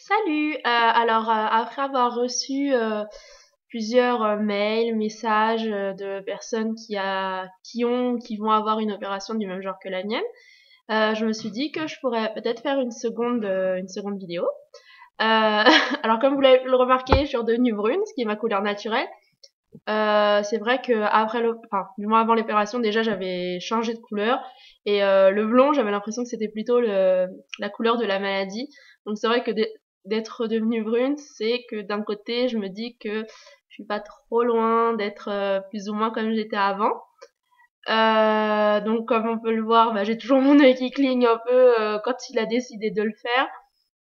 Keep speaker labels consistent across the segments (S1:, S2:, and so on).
S1: Salut! Après avoir reçu plusieurs mails, messages de personnes qui vont avoir une opération du même genre que la mienne, je me suis dit que je pourrais peut-être faire une seconde vidéo. Alors comme vous l'avez pu le remarquer, je suis redevenue brune, ce qui est ma couleur naturelle. C'est vrai que enfin, du moins avant l'opération, déjà j'avais changé de couleur et le blond, j'avais l'impression que c'était plutôt la couleur de la maladie. Donc c'est vrai que d'être devenue brune, c'est que d'un côté, je me dis que je suis pas trop loin d'être plus ou moins comme j'étais avant. Donc comme on peut le voir, bah, j'ai toujours mon œil qui cligne un peu quand il a décidé de le faire,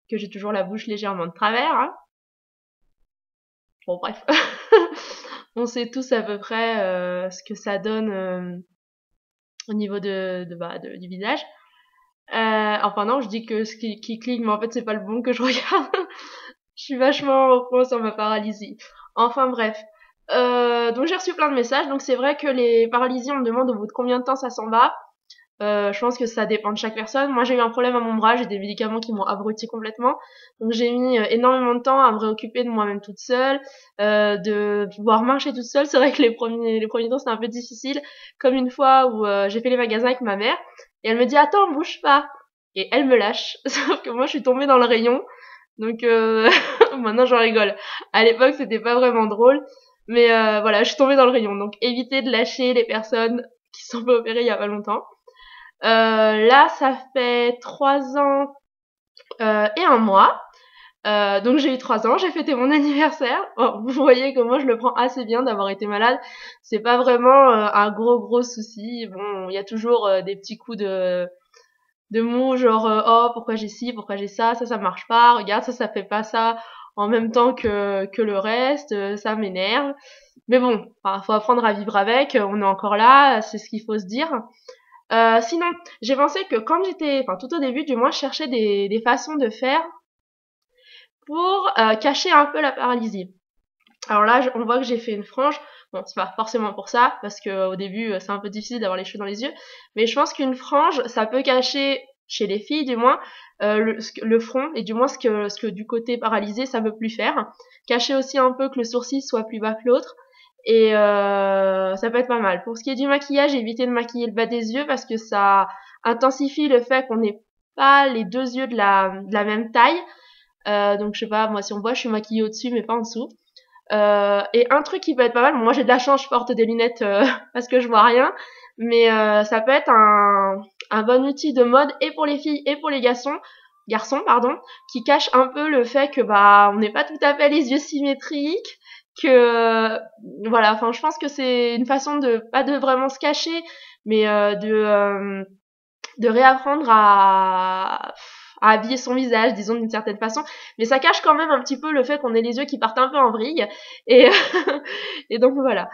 S1: que j'ai toujours la bouche légèrement de travers, hein. Bon bref. On sait tous à peu près ce que ça donne au niveau du visage. Enfin non, je dis que qui cligne, mais en fait c'est pas le bon que je regarde. Je suis vachement au point sur ma paralysie. Enfin bref. Donc j'ai reçu plein de messages. Donc c'est vrai que les paralysies, on me demande au bout de combien de temps ça s'en va. Je pense que ça dépend de chaque personne. Moi, j'ai eu un problème à mon bras, j'ai des médicaments qui m'ont abruti complètement. Donc, j'ai mis énormément de temps à me réoccuper de moi-même toute seule, de pouvoir marcher toute seule. C'est vrai que les premiers temps, c'était un peu difficile. Comme une fois où j'ai fait les magasins avec ma mère et elle me dit attends, bouge pas. Et elle me lâche. Sauf que moi, je suis tombée dans le rayon. Donc, maintenant, j'en rigole. À l'époque, c'était pas vraiment drôle. Mais voilà, je suis tombée dans le rayon. Donc, évitez de lâcher les personnes qui se sont fait opérer il y a pas longtemps. Là, ça fait 3 ans et un mois. Donc j'ai eu 3 ans, j'ai fêté mon anniversaire. Bon, vous voyez que moi je le prends assez bien d'avoir été malade. C'est pas vraiment un gros souci. Bon, il y a toujours des petits coups de mou, genre oh pourquoi j'ai ci, pourquoi j'ai ça, ça marche pas. Regarde ça fait pas ça en même temps que le reste, ça m'énerve. Mais bon, enfin, faut apprendre à vivre avec. On est encore là, c'est ce qu'il faut se dire. Sinon, j'ai pensé que enfin tout au début du mois, je cherchais des façons de faire pour cacher un peu la paralysie. Alors là, on voit que j'ai fait une frange. Bon, c'est pas forcément pour ça, parce que au début, c'est un peu difficile d'avoir les cheveux dans les yeux. Mais je pense qu'une frange, ça peut cacher, chez les filles du moins, le front, et du moins ce que du côté paralysé, ça veut plus faire. Cacher aussi un peu que le sourcil soit plus bas que l'autre. Et ça peut être pas mal. Pour ce qui est du maquillage, évitez de maquiller le bas des yeux parce que ça intensifie le fait qu'on n'ait pas les deux yeux de la même taille. Donc je sais pas, moi si on voit, je suis maquillée au-dessus mais pas en dessous. Et un truc qui peut être pas mal, bon, moi j'ai de la chance, je porte des lunettes parce que je vois rien, mais ça peut être un bon outil de mode et pour les filles et pour les garçons pardon, qui cache un peu le fait que bah on n'est pas tout à fait les yeux symétriques, que voilà, enfin je pense que c'est une façon de pas de vraiment se cacher, mais de réapprendre à habiller son visage, disons d'une certaine façon, mais ça cache quand même un petit peu le fait qu'on ait les yeux qui partent un peu en vrille, et, et donc voilà.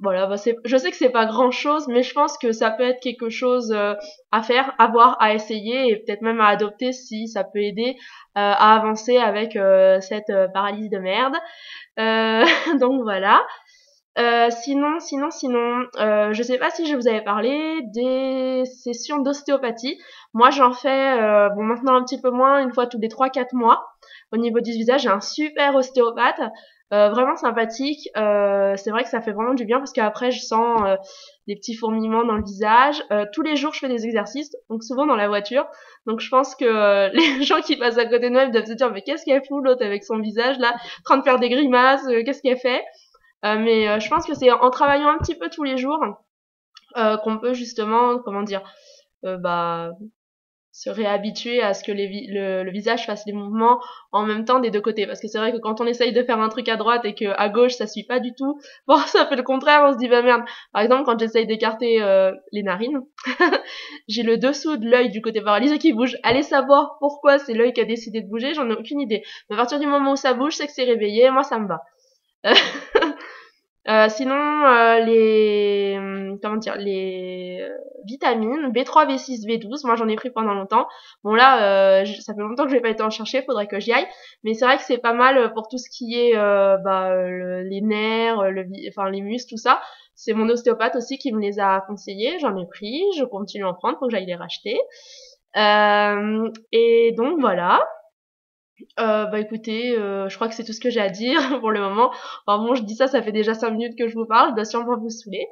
S1: Voilà, bah je sais que c'est pas grand chose, mais je pense que ça peut être quelque chose à faire, à voir, à essayer, et peut-être même à adopter si ça peut aider à avancer avec cette paralysie de merde. Donc voilà. Sinon, je sais pas si je vous avais parlé des sessions d'ostéopathie. Moi, j'en fais, bon, maintenant un petit peu moins, une fois tous les 3-4 mois. Au niveau du visage, j'ai un super ostéopathe, vraiment sympathique. C'est vrai que ça fait vraiment du bien parce qu'après, je sens des petits fourmillements dans le visage. Tous les jours, je fais des exercices, donc souvent dans la voiture. Donc, je pense que les gens qui passent à côté de moi ils doivent se dire, mais qu'est-ce qu'elle fout l'autre avec son visage là, en train de faire des grimaces, qu'est-ce qu'elle fait? Mais je pense que c'est en travaillant un petit peu tous les jours qu'on peut justement, comment dire, bah, se réhabituer à ce que le visage fasse les mouvements en même temps des deux côtés. Parce que c'est vrai que quand on essaye de faire un truc à droite et que à gauche ça suit pas du tout, bon ça fait le contraire, on se dit bah merde. Par exemple quand j'essaye d'écarter les narines, j'ai le dessous de l'œil du côté paralysé qui bouge. Allez savoir pourquoi c'est l'œil qui a décidé de bouger, j'en ai aucune idée. Mais à partir du moment où ça bouge, c'est que c'est réveillé, moi ça me va. Sinon, comment dire, les vitamines B3, B6, B12, moi j'en ai pris pendant longtemps. Bon là, ça fait longtemps que je vais pas été en chercher, faudrait que j'y aille. Mais c'est vrai que c'est pas mal pour tout ce qui est les nerfs, enfin les muscles, tout ça. C'est mon ostéopathe aussi qui me les a conseillés. J'en ai pris, je continue à en prendre, faut que j'aille les racheter. Et donc voilà. Bah écoutez, je crois que c'est tout ce que j'ai à dire pour le moment. Enfin bon, je dis ça, ça fait déjà 5 minutes que je vous parle, je dois sûrement vous saouler.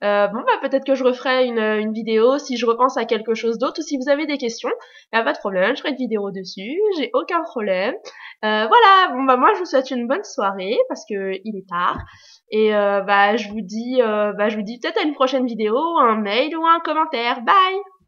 S1: Bon bah peut-être que je referai une vidéo si je repense à quelque chose d'autre ou si vous avez des questions, bah pas de problème, je ferai une vidéo dessus, j'ai aucun problème. Voilà, bon bah moi je vous souhaite une bonne soirée parce que il est tard et bah je vous dis peut-être à une prochaine vidéo, un mail ou un commentaire. Bye!